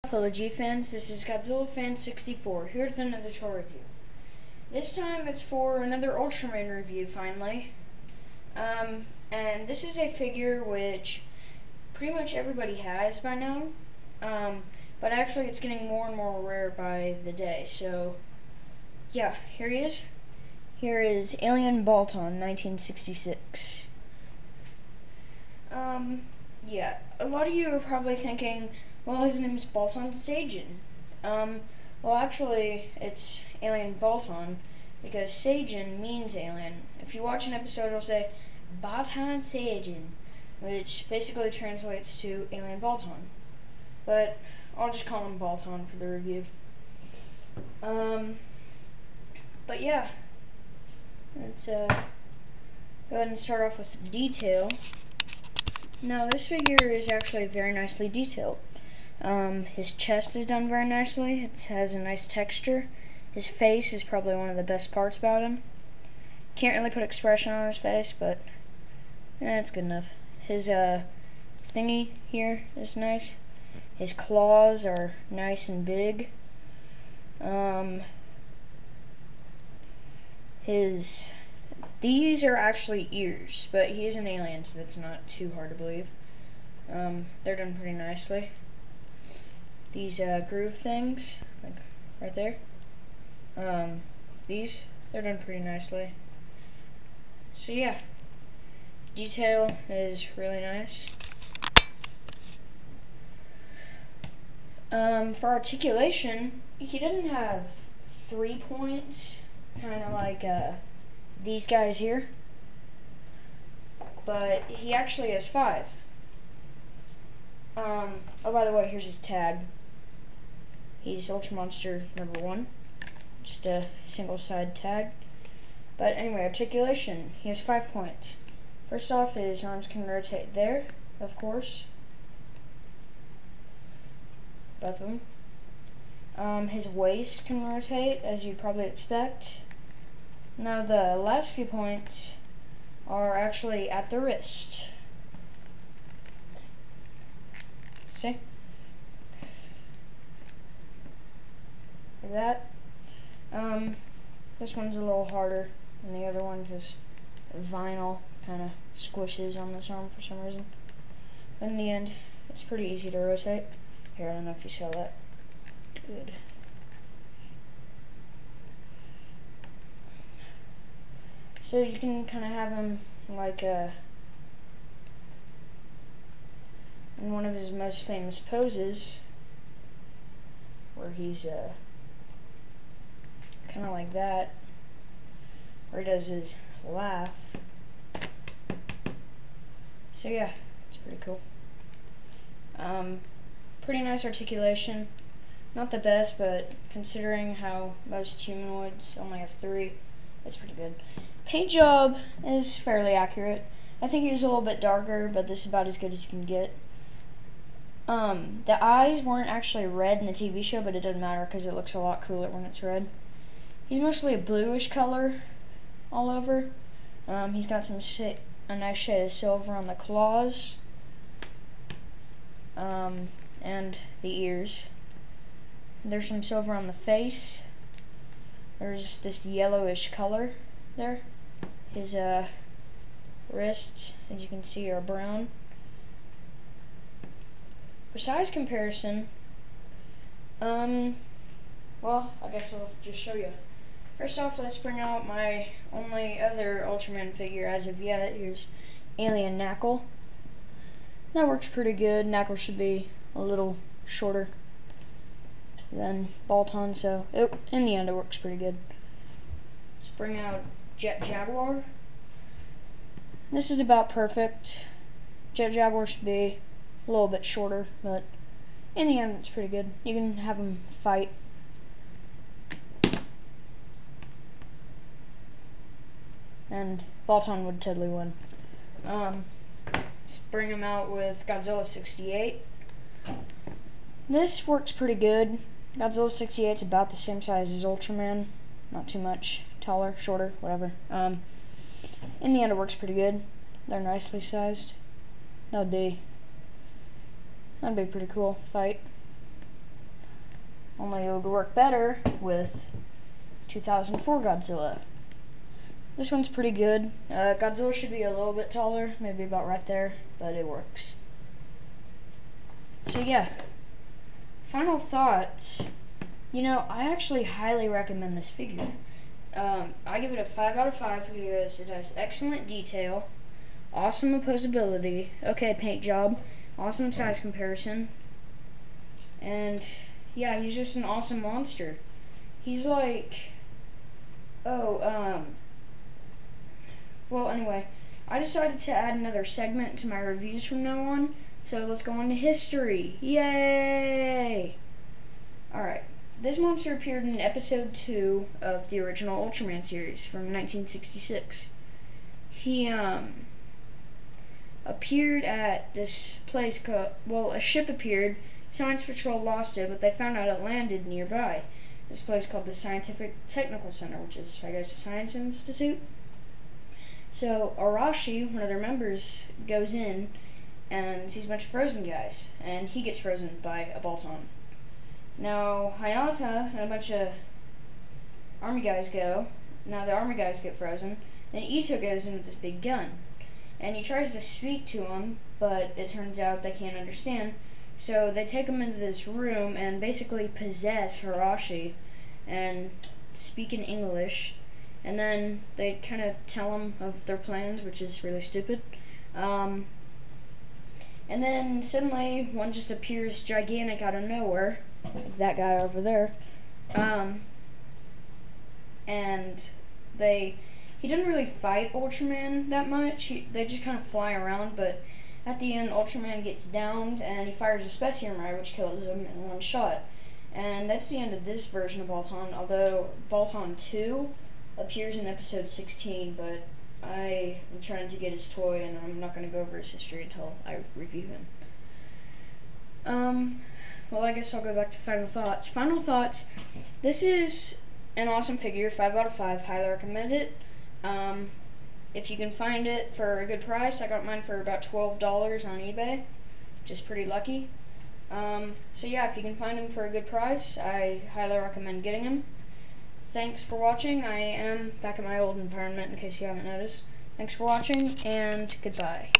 Fellow G fans, this is Godzilla Fan 64 here with another toy review. This time it's for another Ultraman review finally. And this is a figure which pretty much everybody has by now. But actually it's getting more and more rare by the day. So yeah, here he is. Here is Alien Baltan 1966. Yeah, a lot of you are probably thinking, well, his name is Baltan Sajin. Well, actually, it's Alien Baltan because Sajin means alien. If you watch an episode, it'll say Baltan Sajin, which basically translates to Alien Baltan. But I'll just call him Baltan for the review. But yeah, let's go ahead and start off with detail. Now, this figure is actually very nicely detailed. His chest is done very nicely. It has a nice texture. His face is probably one of the best parts about him. Can't really put expression on his face, but it's good enough. His thingy here is nice. His claws are nice and big. These are actually ears, but he is an alien, so that's not too hard to believe. They're done pretty nicely. These groove things, like right there, they're done pretty nicely. So yeah, detail is really nice. For articulation, he doesn't have 3 points, kind of like these guys here, but he actually has 5. Oh, by the way, here's his tag. He's Ultra Monster #1, just a single side tag. But anyway, articulation, he has 5 points. First off, his arms can rotate there, of course, both of them. His waist can rotate, as you'd probably expect. Now, the last few points are actually at the wrist. See? Like that. This one's a little harder than the other one because vinyl kind of squishes on this arm for some reason. But in the end, it's pretty easy to rotate. Here, I don't know if you saw that. Good. So you can kind of have him like in one of his most famous poses, where he's kind of like that, where he does his laugh. So yeah, it's pretty cool. Pretty nice articulation. Not the best, but considering how most humanoids only have 3, it's pretty good. Paint job is fairly accurate. I think he was a little bit darker, but this is about as good as you can get. The eyes weren't actually red in the TV show, but it doesn't matter because it looks a lot cooler when it's red. He's mostly a bluish color all over. He's got a nice shade of silver on the claws, and the ears. There's some silver on the face. There's this yellowish color there. His wrists, as you can see, are brown. For size comparison, well, I guess I'll just show you. First off, let's bring out my only other Ultraman figure as of yet. Here's Alien Knuckle. That works pretty good. Knuckle should be a little shorter than Baltan, so in the end it works pretty good. Let's bring out Jet Jaguar. This is about perfect. Jet Jaguar should be a little bit shorter, but in the end it's pretty good. You can have them fight. And Baltan would totally win. Let's bring him out with Godzilla 68. This works pretty good. Godzilla 68 is about the same size as Ultraman. Not too much taller, shorter, whatever. In the end, it works pretty good. They're nicely sized. That'd be a pretty cool fight. only it would work better with 2004 Godzilla. This one's pretty good. Godzilla should be a little bit taller, maybe about right there, but it works. So yeah, final thoughts. You know, I actually highly recommend this figure. I give it a 5 out of 5 because it has excellent detail, awesome opposability, okay paint job, awesome size comparison, and yeah, he's just an awesome monster. He's like, well anyway, I decided to add another segment to my reviews from now on, so let's go on to history. Yay! Alright. This monster appeared in episode 2 of the original Ultraman series from 1966. He appeared at this place called, well, a ship appeared, Science Patrol lost it, but they found out it landed nearby. This place called the Scientific Technical Center, which is, I guess, a science institute. So Arashi, one of their members, goes in and sees a bunch of frozen guys, and he gets frozen by a Baltan. Now, Hayata and a bunch of army guys go. Now the army guys get frozen. Then Ito goes in with this big gun. And he tries to speak to them, but it turns out they can't understand. So they take him into this room and basically possess Hirashi and speak in English. And then they kind of tell him of their plans, which is really stupid. And then suddenly one just appears gigantic out of nowhere. That guy over there, and he didn't really fight Ultraman that much. They just kind of fly around, but at the end Ultraman gets downed and he fires a Specium Ray, which kills him in one shot. And that's the end of this version of Baltan, although Baltan 2 appears in episode 16, but I am trying to get his toy and I'm not going to go over his history until I review him. Well, I guess I'll go back to final thoughts. Final thoughts. This is an awesome figure, 5 out of 5. Highly recommend it. If you can find it for a good price, I got mine for about $12 on eBay, which is pretty lucky. So yeah, if you can find him for a good price, I highly recommend getting him. Thanks for watching. I am back at my old environment, in case you haven't noticed. Thanks for watching, and goodbye.